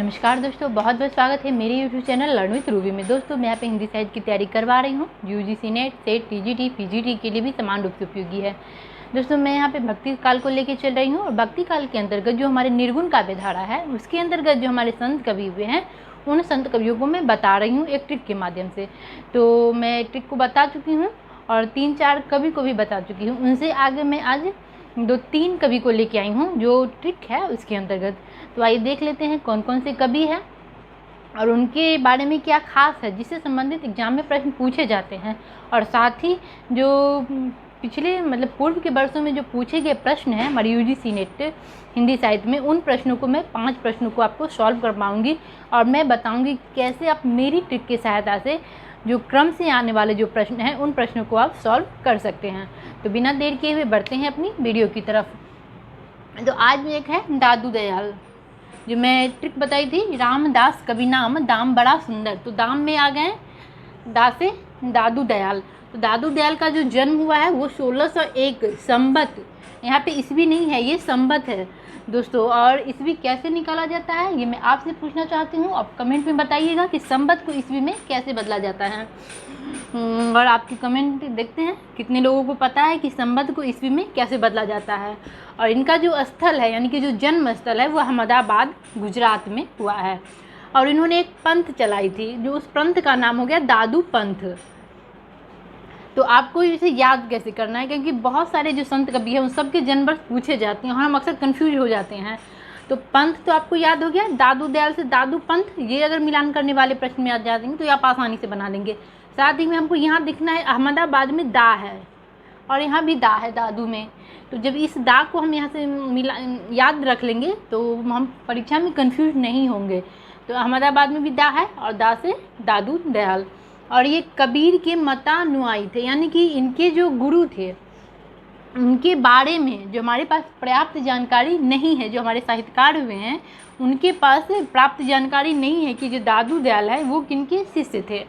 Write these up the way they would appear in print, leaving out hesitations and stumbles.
नमस्कार दोस्तों, बहुत बहुत स्वागत है मेरे YouTube channel learn with Ruby में। दोस्तों मैं यहाँ पे हिंदी साहित्य की तैयारी करवा रही हूँ। UGC net set TGT PGT के लिए भी समान रूप से उपयोगी है। दोस्तों मैं यहाँ पे भक्ति काल को लेकर चल रही हूँ और भक्ति काल के अंतर्गत जो हमारे निर्गुण काव्य धारा है उसके अंतर्गत जो हमारे संत कवि हुए हैं उन संत कवियों को मैं बता रही हूँ एक ट्रिक के माध्यम से। तो मैं ट्रिक को बता चुकी हूँ और 3-4 कवि को भी बता चुकी हूँ। उनसे आगे मैं आज 2-3 कवि को लेके आई हूँ जो ट्रिक है उसके अंतर्गत। तो आइए देख लेते हैं कौन कौन से कवि हैं और उनके बारे में क्या खास है जिससे संबंधित एग्जाम में प्रश्न पूछे जाते हैं। और साथ ही जो पिछले पूर्व के वर्षों में जो पूछे गए प्रश्न हैं हमारी UGC नेट हिंदी साहित्य में, उन प्रश्नों को मैं 5 प्रश्नों को आपको सॉल्व कर पाऊँगी और मैं बताऊँगी कैसे आप मेरी ट्रिक की सहायता से जो क्रम से आने वाले जो प्रश्न हैं उन प्रश्नों को आप सॉल्व कर सकते हैं। तो बिना देर किए हुए बढ़ते हैं अपनी वीडियो की तरफ। तो आज में एक है दादू दयाल, जो मैं ट्रिक बताई थी, रामदास कवि नाम दाम बड़ा सुंदर। तो दाम में आ गए दा से दादू दयाल। तो दादू दयाल का जो जन्म हुआ है वो 1601 संबत, यहाँ पे ईस्वी नहीं है, ये संबत है दोस्तों। और ईस्वी कैसे निकाला जाता है ये मैं आपसे पूछना चाहती हूँ। आप कमेंट में बताइएगा कि संबत को ईस्वी में कैसे बदला जाता है। और आपकी कमेंट देखते हैं कितने लोगों को पता है कि संबत को ईस्वी में कैसे बदला जाता है। और इनका जो स्थल है यानी कि जो जन्म स्थल है वो अहमदाबाद गुजरात में हुआ है। और इन्होंने एक पंथ चलाई थी, जो उस पंथ का नाम हो गया दादू पंथ। तो आपको इसे याद कैसे करना है, क्योंकि बहुत सारे जो संत कवि हैं उन सब के जन्म वर्ष पूछे जाते हैं और हम अक्सर कंफ्यूज हो जाते हैं। तो पंथ तो आपको याद हो गया, दादू दयाल से दादू पंथ, ये अगर मिलान करने वाले प्रश्न में याद जा देंगे तो आप आसानी से बना लेंगे। साथ ही में हमको यहाँ दिखना है अहमदाबाद में दा है और यहाँ भी दा है दादू में। तो जब इस दा को हम यहाँ से याद रख लेंगे तो हम परीक्षा में कंफ्यूज नहीं होंगे। तो अहमदाबाद में भी दा है और दा से दादू दयाल। और ये कबीर के मतानुयायी थे, यानी कि इनके जो गुरु थे उनके बारे में जो हमारे पास पर्याप्त जानकारी नहीं है, जो हमारे साहित्यकार हुए हैं उनके पास प्राप्त जानकारी नहीं है कि जो दादू दयाल है वो किनके शिष्य थे।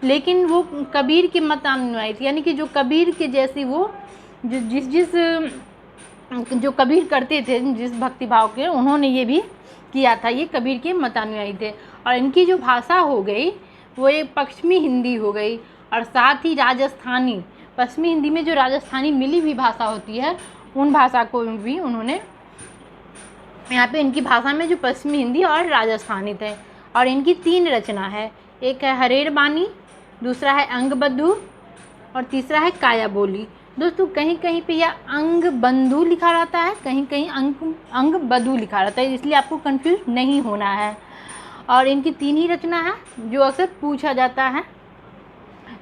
लेकिन वो कबीर के मतानुयायी थे, यानी कि जो कबीर के जैसे वो जो कबीर करते थे जिस भक्ति भाव के, उन्होंने ये भी किया था। ये कबीर के मतानुयायी थे। और इनकी जो भाषा हो गई वो एक पश्चिमी हिंदी हो गई और साथ ही राजस्थानी, पश्चिमी हिंदी में जो राजस्थानी मिली हुई भाषा होती है उन भाषा को भी उन्होंने यहाँ पे, इनकी भाषा में जो पश्चिमी हिंदी और राजस्थानी थे। और इनकी 3 रचना है, एक है हरेर बानी, दूसरा है अंग बंधु और तीसरा है काया बोली। दोस्तों कहीं कहीं पे यह अंग बंधु लिखा रहता है, कहीं कहीं अंग बधु लिखा रहता है, इसलिए आपको कंफ्यूज नहीं होना है। और इनकी 3 ही रचना है जो अक्सर पूछा जाता है।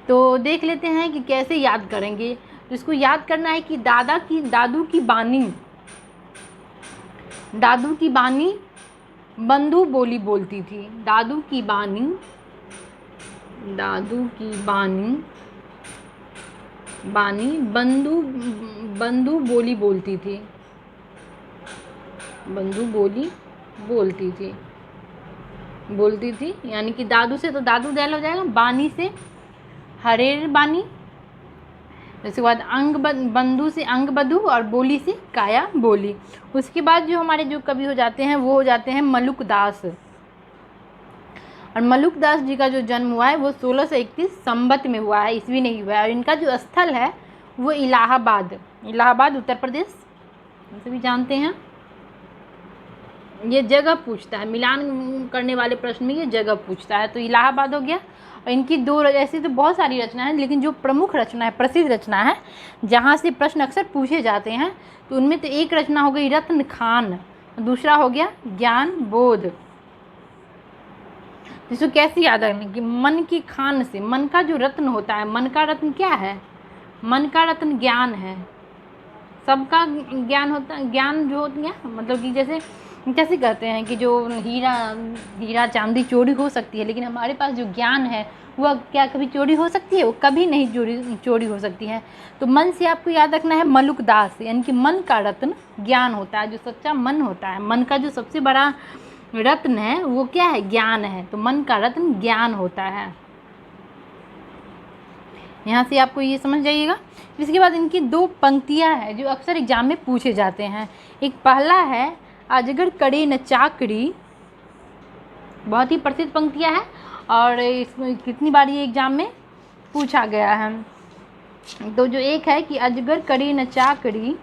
तो देख लेते हैं कि कैसे याद करेंगे। तो इसको याद करना है कि दादू की बानी बंधु बोली बोलती थी। दादू की बानी बंधु बोली बोलती थी। बंधु बोली बोलती थी यानी कि दादू से तो दादू दयाल हो जाएगा, बानी से हरेर बानी, उसके बाद अंग बंधु से अंग बधु और बोली से काया बोली। उसके बाद जो हमारे जो कवि हो जाते हैं वो हो जाते हैं मलुक दास। और मलुक दास जी का जो जन्म हुआ है वो 1631 संबत में हुआ है, ईस्वी नहीं हुआ है। और इनका जो स्थल है वो इलाहाबाद उत्तर प्रदेश, सभी जानते हैं। ये जगह पूछता है, मिलान करने वाले प्रश्न में ये जगह पूछता है। तो इलाहाबाद हो गया। और इनकी 2 ऐसी तो बहुत सारी रचना है, लेकिन जो प्रमुख रचना है, प्रसिद्ध रचना है जहाँ से प्रश्न अक्सर पूछे जाते हैं, तो उनमें तो एक रचना हो गई रत्न खान, दूसरा हो गया ज्ञान बोध। जिसको कैसे याद रखना कि मन की खान से, मन का जो रत्न होता है, मन का रत्न क्या है, मन का रत्न ज्ञान है। सबका ज्ञान होता है, ज्ञान जो होती है मतलब कि जैसे कहते हैं कि जो हीरा चांदी चोरी हो सकती है, लेकिन हमारे पास जो ज्ञान है वह क्या कभी चोरी हो सकती है? वो कभी नहीं चोरी हो सकती है। तो मन से आपको याद रखना है मलुक दास, यानी कि मन का रत्न ज्ञान होता है। जो सच्चा मन होता है, मन का जो सबसे बड़ा रत्न है वो क्या है? ज्ञान है। तो मन का रत्न ज्ञान होता है। यहाँ से आपको ये समझ जाइएगा। इसके बाद इनकी 2 पंक्तियाँ हैं जो अक्सर एग्जाम में पूछे जाते हैं। एक पहला है अजगर करे न चाकरी, बहुत ही प्रसिद्ध पंक्तियाँ हैं और इसमें कितनी बार ये एग्जाम में पूछा गया है। तो जो एक है कि अजगर करे न चाकरी,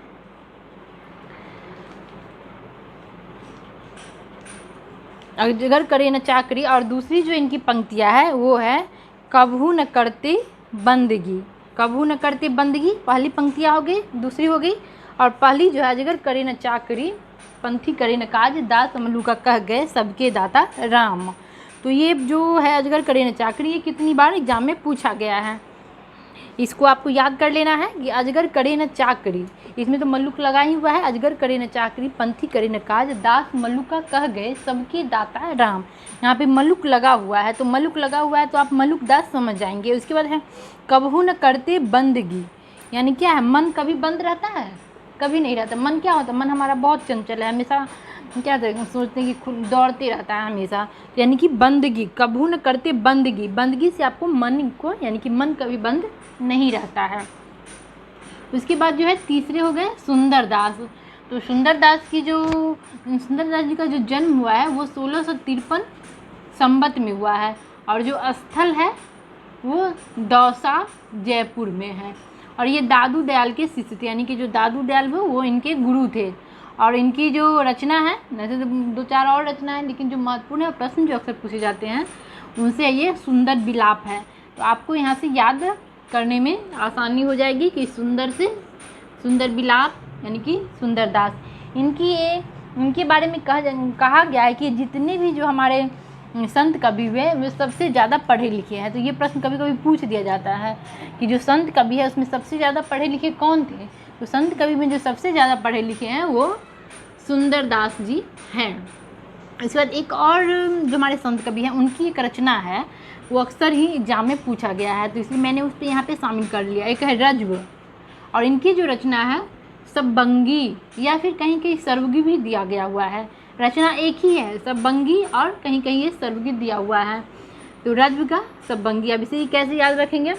अजगर करे न चाकरी, और दूसरी जो इनकी पंक्तियाँ है वो है कभू न करते बंदगी। कभू न करते बंदगी पहली पंक्तियाँ हो गई, दूसरी हो गई, और पहली जो है अजगर करे न चाकरी, पंथी करे न काज, दास मलूका कह गए सबके दाता राम। तो ये जो है अजगर करे न चाकरी, ये कितनी बार एग्जाम में पूछा गया है। इसको आपको याद कर लेना है कि अजगर करे न चाकरी, इसमें तो मल्लुक लगा ही हुआ है। अजगर करे न चाकरी, पंथी करे न काज, दास मल्लुका कह गए सबके दाता राम। यहाँ पे मल्लुक लगा हुआ है, तो मल्लुक लगा हुआ है तो आप मल्लुक दास समझ जाएंगे। उसके बाद है कबहू न करते बंदगी, यानी क्या है, मन कभी बंद रहता है, कभी नहीं रहता। मन क्या होता है, मन हमारा बहुत चंचल है, हमेशा क्या सोचते हैं कि दौड़ते रहता है हमेशा, यानी कि बंदगी, कभू न करते बंदगी। बंदगी से आपको मन को, यानी कि मन कभी बंद नहीं रहता है। उसके बाद जो है तीसरे हो गए सुंदरदास। तो सुंदरदास की जो, सुंदरदास जी का जो जन्म हुआ है वो 1653 संवत में हुआ है, और जो स्थल है वो दौसा जयपुर में है। और ये दादू दयाल के शिष्य थे, यानी कि जो दादू दयाल वो इनके गुरु थे। और इनकी जो रचना है, वैसे तो 2-4 और रचना है, लेकिन जो महत्वपूर्ण है, प्रश्न जो अक्सर पूछे जाते हैं उनसे ये सुंदर विलाप है। तो आपको यहाँ से याद करने में आसानी हो जाएगी कि सुंदर से सुंदर विलाप, यानी कि सुंदरदास। इनके बारे में कहा गया है कि जितने भी जो हमारे संत कवि हुए वे सबसे ज़्यादा पढ़े लिखे हैं। तो ये प्रश्न कभी कभी पूछ दिया जाता है कि जो संत कवि है उसमें सबसे ज़्यादा पढ़े लिखे कौन थे। तो संत कवि में जो सबसे ज़्यादा पढ़े लिखे हैं वो सुंदरदास जी हैं। इसके बाद एक और जो हमारे संत कवि हैं उनकी एक रचना है, वो अक्सर ही एग्जाम में पूछा गया है, तो इसलिए मैंने उस पर यहाँ पे शामिल कर लिया। एक है रज्व, और इनकी जो रचना है सबबंगी, या फिर कहीं कहीं सर्वगी भी दिया गया हुआ है। रचना एक ही है, सबबंगी, और कहीं कहीं ये सर्वगी दिया हुआ है। तो रज्व का सबबंगी, अब इसे कैसे याद रखेंगे,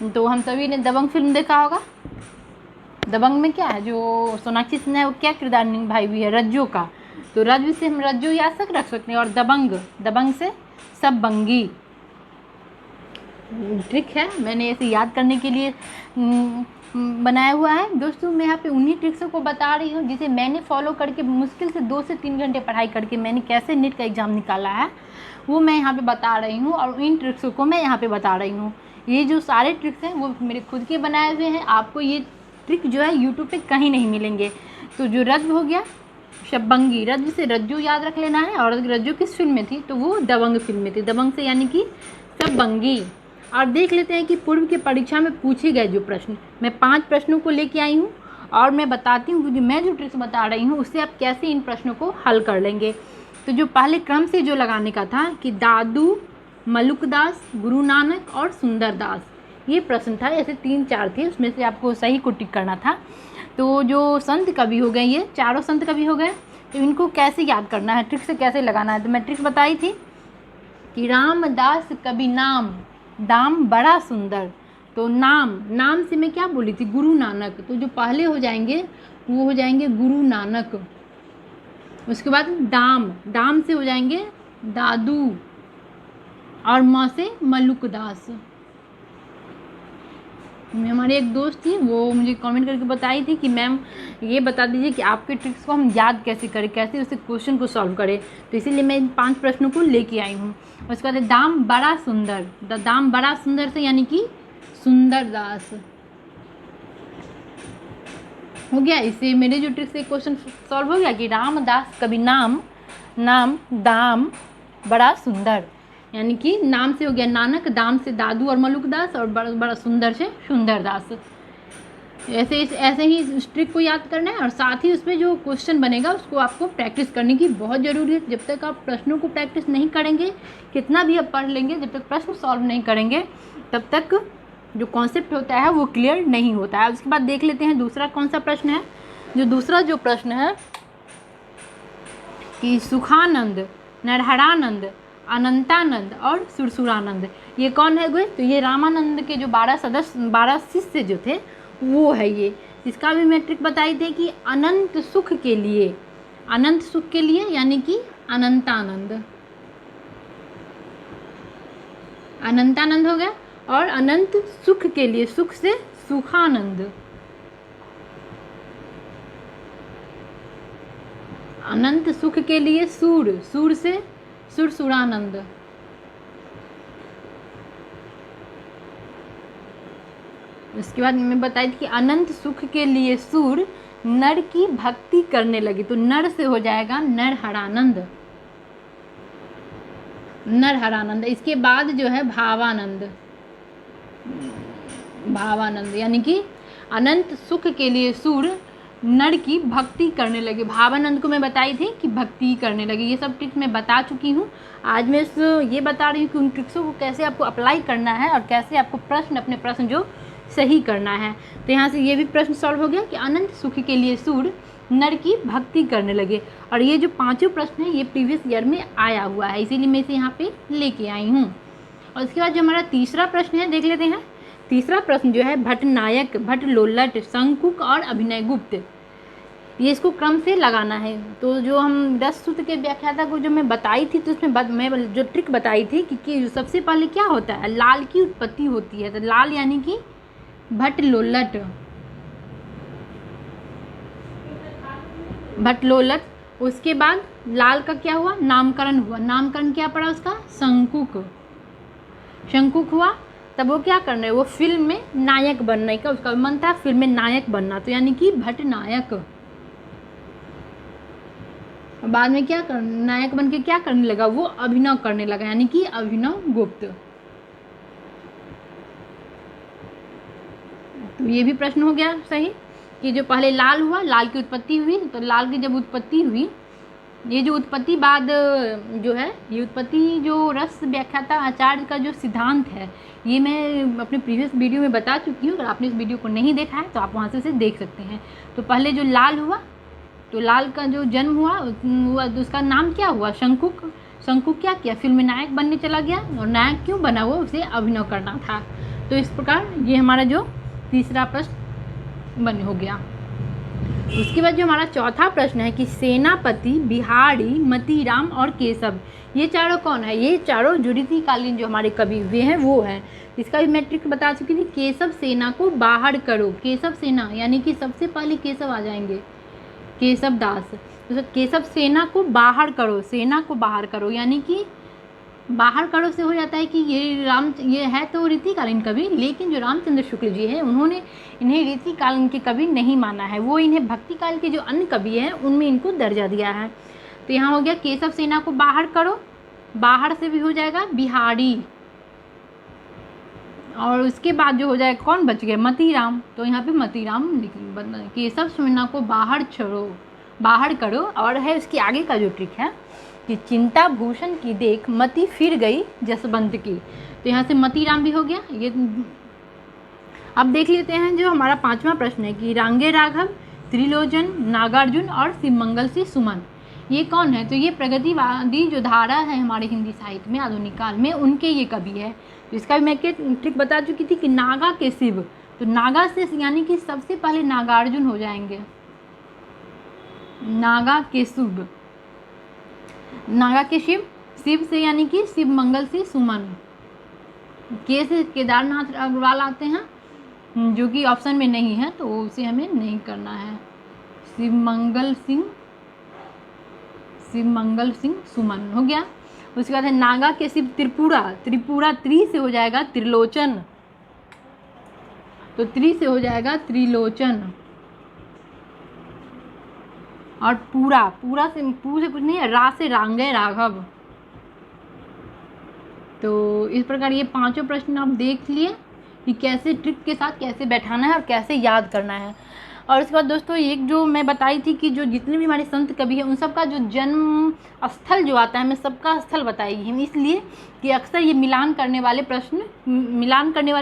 तो हम सभी ने दबंग फिल्म देखा होगा। दबंग में क्या है, जो सोनाक्षी सिन्हा है वो क्या किरदार निभाई हुई है, रज्जो का। तो रज्व से हम रज्जो याद तक रख सकते हैं, और दबंग से सबबंगी। ट्रिक है, मैंने ऐसे याद करने के लिए बनाया हुआ है। दोस्तों मैं यहाँ पे उन्हीं ट्रिक्सों को बता रही हूँ जिसे मैंने फॉलो करके मुश्किल से 2 से 3 घंटे पढ़ाई करके मैंने कैसे नीट का एग्ज़ाम निकाला है, वो मैं यहाँ पे बता रही हूँ, और इन ट्रिक्सों को मैं यहाँ पे बता रही हूँ। ये जो सारे ट्रिक्स हैं वो मेरे खुद के बनाए हुए हैं, आपको ये ट्रिक जो है यूट्यूब पे कहीं नहीं मिलेंगे। तो जो रज्व हो गया शब्बंगी, रज्व से रज्जो याद रख लेना है, और रज्जो किस फिल्म में थी, तो वो दबंग फिल्म में थी, दबंग से यानी कि सबबंगी। और देख लेते हैं कि पूर्व के परीक्षा में पूछे गए जो प्रश्न, मैं 5 प्रश्नों को लेके आई हूँ, और मैं बताती हूँ कि मैं जो ट्रिक्स बता रही हूँ उससे आप कैसे इन प्रश्नों को हल कर लेंगे। तो जो पहले क्रम से जो लगाने का था कि दादू, मलुकदास, गुरु नानक और सुंदरदास, ये प्रश्न था, ऐसे 3-4 थे, उसमें से आपको सही को टिक करना था। तो जो संत कवि हो गए, ये चारों संत कवि हो गए, तो इनको कैसे याद करना है, ट्रिक से कैसे लगाना है। तो मैं ट्रिक बताई थी कि रामदास कवि नाम, दाम बड़ा सुंदर। तो नाम से मैं क्या बोली थी, गुरु नानक। तो जो पहले हो जाएंगे वो हो जाएंगे गुरु नानक। उसके बाद दाम से हो जाएंगे दादू, और माँ से मलुकदास। हमारी एक दोस्त थी, वो मुझे कमेंट करके बताई थी कि मैम ये बता दीजिए कि आपके ट्रिक्स को हम याद कैसे करें, कैसे उसे क्वेश्चन को सॉल्व करें। तो इसीलिए मैं इन 5 प्रश्नों को लेके आई हूँ। उसके बाद दाम बड़ा सुंदर, दाम बड़ा सुंदर से यानी कि सुंदरदास हो गया। इससे मेरे जो ट्रिक्स से क्वेश्चन सॉल्व हो गया कि रामदास कवि नाम दाम बड़ा सुंदर, यानी कि नाम से हो गया नानक, दाम से दादू और मलुकदास, और बड़ा सुंदर से सुंदरदास। ऐसे ही इस ट्रिक को याद करना है, और साथ ही उसमें जो क्वेश्चन बनेगा उसको आपको प्रैक्टिस करने की बहुत ज़रूरी है। जब तक आप प्रश्नों को प्रैक्टिस नहीं करेंगे, कितना भी आप पढ़ लेंगे, जब तक प्रश्न सॉल्व नहीं करेंगे तब तक जो कॉन्सेप्ट होता है वो क्लियर नहीं होता है। उसके बाद देख लेते हैं दूसरा कौन सा प्रश्न है। दूसरा जो प्रश्न है कि सुखानंद, नरहरानंद, अनंतानंद और सुरसुरानंद, ये कौन है gue? तो ये रामानंद के जो 12 शिष्य जो थे वो है ये। इसका भी मैं ट्रिक बताई थी कि अनंत सुख के लिए यानी कि अनंतानंद। अनंतानंद हो गया। और अनंत सुख के लिए, सुख से सुखानंद। अनंत सुख के लिए सूर, सूर से सुरसुरानंद। इसके बाद मैं बताई थी कि अनंत सुख के लिए सूर नर की भक्ति करने लगी, तो नर से हो जाएगा नरहरानंद, नरहरानंद। इसके बाद जो है भावानंद, भावानंद यानी कि अनंत सुख के लिए सूर नर की भक्ति करने लगे। भावानंद को मैं बताई थी कि भक्ति करने लगे। ये सब ट्रिक्स मैं बता चुकी हूँ। आज मैं ये बता रही हूँ कि उन ट्रिक्सों को कैसे आपको अप्लाई करना है और कैसे आपको अपने प्रश्न जो सही करना है। तो यहाँ से ये भी प्रश्न सॉल्व हो गया कि अनंत सुख के लिए सूर नर की भक्ति करने लगे। और ये जो पांचों प्रश्न हैं ये प्रीवियस ईयर में आया हुआ है, इसीलिए मैं इसे यहाँ पे लेके आई हूँ। और इसके बाद जो हमारा तीसरा प्रश्न है देख लेते हैं। तीसरा प्रश्न जो है भट्टनायक, भट्टलोलट, शंकुक और अभिनय गुप्त, ये इसको क्रम से लगाना है। तो जो हम रस सूत्र के व्याख्याता को जो मैं बताई थी, तो उसमें मैं जो ट्रिक बताई थी कि सबसे पहले क्या होता है, लाल की उत्पत्ति होती है। तो लाल यानी कि भट्टलोलट, भट्टलोलट। उसके बाद लाल का क्या हुआ, नामकरण हुआ। नामकरण क्या पड़ा उसका, शंकुक, शंकुक हुआ। तब वो क्या करना है, वो फिल्म में नायक बनने का उसका मन था, फिल्म में नायक बनना, तो यानी कि भट्टनायक। बाद में क्या कर, नायक बन के क्या करने लगा, वो अभिनव करने लगा, यानी कि अभिनव गुप्त। तो ये भी प्रश्न हो गया सही कि जो पहले लाल हुआ, लाल की उत्पत्ति हुई। तो लाल की जब उत्पत्ति हुई, ये जो उत्पत्ति बाद जो है, ये उत्पत्ति जो रस व्याख्याता आचार्य का जो सिद्धांत है, ये मैं अपने प्रीवियस वीडियो में बता चुकी हूँ। अगर आपने इस वीडियो को नहीं देखा है तो आप वहाँ से उसे देख सकते हैं। तो पहले जो लाल हुआ, तो लाल का जो जन्म हुआ तो उसका नाम क्या हुआ, शंकुक। शंकुक क्या किया, फिल्म में नायक बनने चला गया। और नायक क्यों बना, वो उसे अभिनय करना था। तो इस प्रकार ये हमारा जो तीसरा प्रश्न बन हो गया। उसके बाद जो हमारा चौथा प्रश्न है कि सेनापति, बिहारी, मतीराम और केशव, ये चारों कौन है, ये चारों जो रीतिकालीन जो हमारे कवि हुए हैं वो हैं। इसका भी मैं ट्रिक बता चुकी थी। केशव सेना को बाहर करो, केशव सेना यानी कि सबसे पहले केशव आ जाएंगे, केशव दास। तो केशव सेना को बाहर करो, सेना को बाहर करो यानी कि बाहर करो से हो जाता है कि ये है तो रीतिकालीन कवि, लेकिन जो रामचंद्र शुक्ल जी हैं उन्होंने इन्हें रीतिकालीन के कवि नहीं माना है, वो इन्हें भक्तिकाल के जो अन्य कवि हैं उनमें इनको दर्जा दिया है। तो यहाँ हो गया केशव सेना को बाहर करो, बाहर से भी हो जाएगा बिहारी। और उसके बाद जो हो जाएगा कौन बच गए, मतीराम। तो यहाँ पे मतीराम केशव सेना को बाहर छोड़ो, बाहर करो। और है उसके आगे का जो ट्रिक है कि चिंता भूषण की देख मती फिर गई जसवंत की। तो यहाँ से मतीराम भी हो गया। ये अब देख लेते हैं जो हमारा पांचवा प्रश्न है कि रांगे राघव, त्रिलोचन, नागार्जुन और शिवमंगल सिंह सुमन, ये कौन है। तो ये प्रगतिवादी जो धारा है हमारे हिंदी साहित्य में आधुनिक काल में, उनके ये कवि है। तो इसका भी मैं ट्रिक बता चुकी थी कि नागा के शिव, तो नागा से यानी कि सबसे पहले नागार्जुन हो जाएंगे, नागा के शिव, नागा के शिव, शिव से यानी कि शिव मंगल सिंह सुमन। के से केदारनाथ अग्रवाल आते हैं जो कि ऑप्शन में नहीं है, तो उसे हमें नहीं करना है। शिव मंगल सिंह सुमन हो गया। उसके बाद है नागा के शिव त्रिपुरा, त्रिपुरा त्रि से हो जाएगा त्रिलोचन, तो त्रि से हो जाएगा त्रिलोचन। और पूरा से कुछ नहीं है, रा से रांगे राघव। तो इस प्रकार ये पांचों प्रश्न आप देख लिए कि कैसे ट्रिक के साथ कैसे बैठाना है और कैसे याद करना है। और इसके बाद दोस्तों एक जो मैं बताई थी कि जो जितने भी हमारे संत कवि हैं उन सबका जो जन्म स्थल जो आता है, मैं सबका स्थल बताई है, इसलिए कि अक्सर ये मिलान करने वाले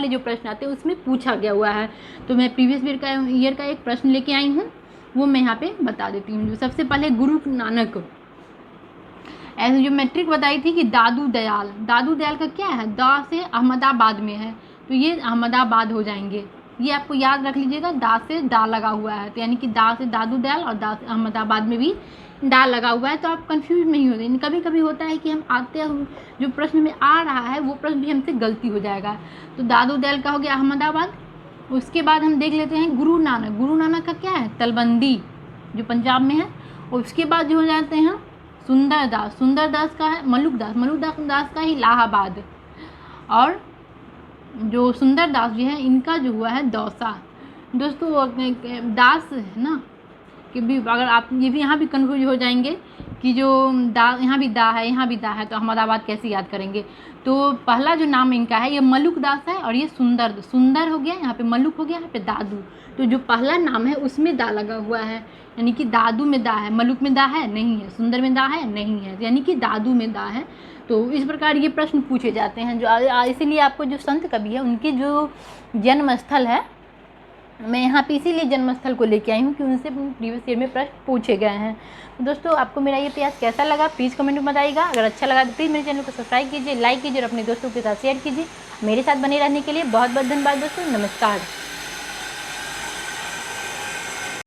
जो प्रश्न आते हैं उसमें पूछा गया हुआ है। तो मैं प्रीवियस ईयर का एक प्रश्न लेके आई हूँ, वो मैं यहाँ पे बता देती हूँ। सबसे पहले गुरु नानक, ऐसे जो मैट्रिक बताई थी कि दादू दयाल का क्या है, दा से अहमदाबाद में है, तो ये अहमदाबाद हो जाएंगे। ये आपको याद रख लीजिएगा, दा से दा लगा हुआ है, तो यानी कि दा से दादू दयाल और दा से अहमदाबाद में भी डा लगा हुआ है, तो आप कंफ्यूज नहीं होते। कभी कभी होता है कि हम आते हैं, जो प्रश्न में आ रहा है वो प्रश्न भी हमसे गलती हो जाएगा। तो दादू दैल का हो गया अहमदाबाद। उसके बाद हम देख लेते हैं गुरु नानक। गुरु नानक का क्या है? तलबंदी, जो पंजाब में है। और उसके बाद जो हो जाते हैं सुंदरदास। सुंदरदास का है मलुकदास। मलुकदास का ही इलाहाबाद। और जो सुंदरदास जी हैं इनका जो हुआ है दौसा। दोस्तों दास है ना, कि भी अगर आप ये भी यहाँ भी कन्फ्यूज हो जाएंगे कि जो दा, यहाँ भी दा है, यहाँ भी दा है, तो अहमदाबाद कैसे याद करेंगे। तो पहला जो नाम इनका है ये मलुक दास है, और ये सुंदर हो गया, यहाँ पे मलुक हो गया, यहाँ पे दादू। तो जो पहला नाम है उसमें दा लगा हुआ है, यानी कि दादू में दा है। मलुक में दा है? नहीं है। सुंदर में दा है? नहीं है। यानी कि दादू में दा है। तो इस प्रकार ये प्रश्न पूछे जाते हैं। जो इसीलिए आपको जो संत कवि है उनके जो जन्म स्थल है, मैं यहाँ पे इसीलिए जन्मस्थल को लेके आई हूँ कि उनसे प्रीवियस ईयर में प्रश्न पूछे गए हैं। तो दोस्तों आपको मेरा ये प्रयास कैसा लगा प्लीज़ कमेंट में बताइएगा। अगर अच्छा लगा तो प्लीज़ मेरे चैनल को सब्सक्राइब कीजिए, लाइक कीजिए और अपने दोस्तों के साथ शेयर कीजिए। मेरे साथ बने रहने के लिए बहुत बहुत धन्यवाद दोस्तों। नमस्कार।